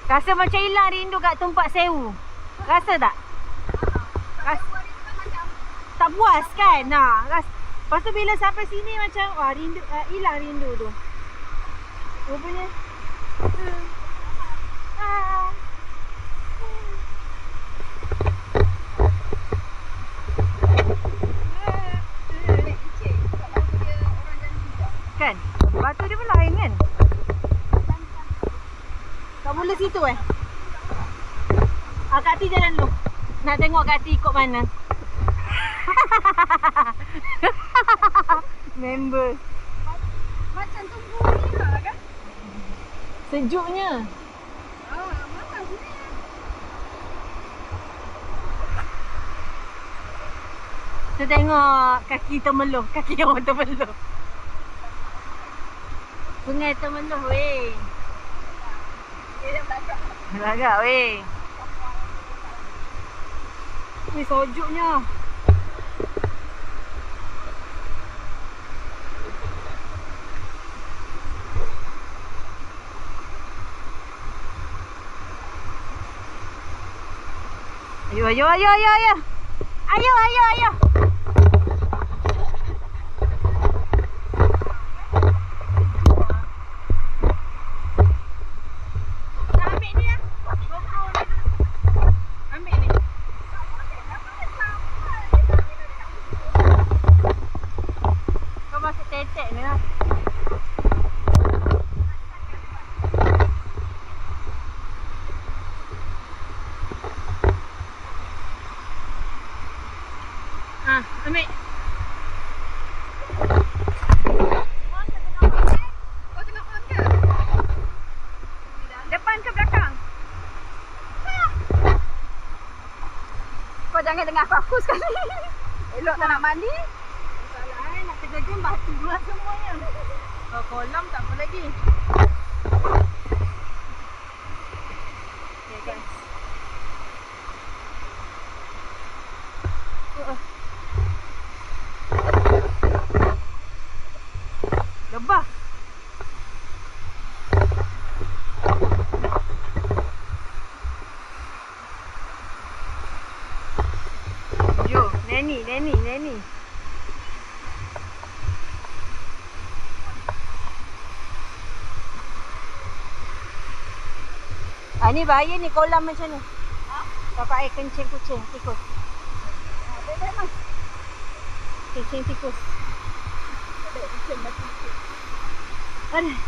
Rasa macam hilang rindu kat Tumpak Sewu. Rasa tak? Tak puas kan? Lepas tu bila sampai sini macam wah rindu, hilang rindu tu. Rupanya. Kan? Batu dia pun lain kan? Tak boleh situ Kak Ti jalan dulu. Nak tengok Kak Ti ikut mana. Member. Macam tunggu ni lah kan? Sejuknya. Mana sini? Kita tengok kaki Temeloh. Kaki orang Temeloh. Sungai Temeloh weh. Dia belakang. Belagak weh. Ni sojuknya. Ayo. Ayo. Ambil. Kau tengok on ke? Depan ke belakang? Kau jangan dengar aku sekali. Elok tak nak mandi. Salah nak terjun batu dua semuanya. Kalau kolam tak apa lagi. Okay guys. Lebah. Yo, Neni. Ni bahaya ni kolam macam ni. Dapat air kencing kucing, tikus. Kencing tikus. Aduh.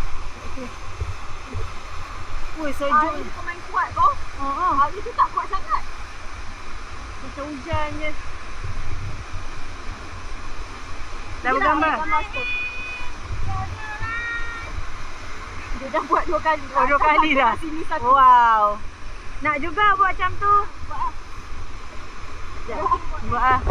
Woi, sejuk ni. Kau main kuat kau. Hari tu tak kuat sangat. Macam hujan je. Dah bergambar? Dia dah buat 2 kali. Oh, 2 kali dah? Sini satu. Wow. Nak juga buat macam tu? Buat lah.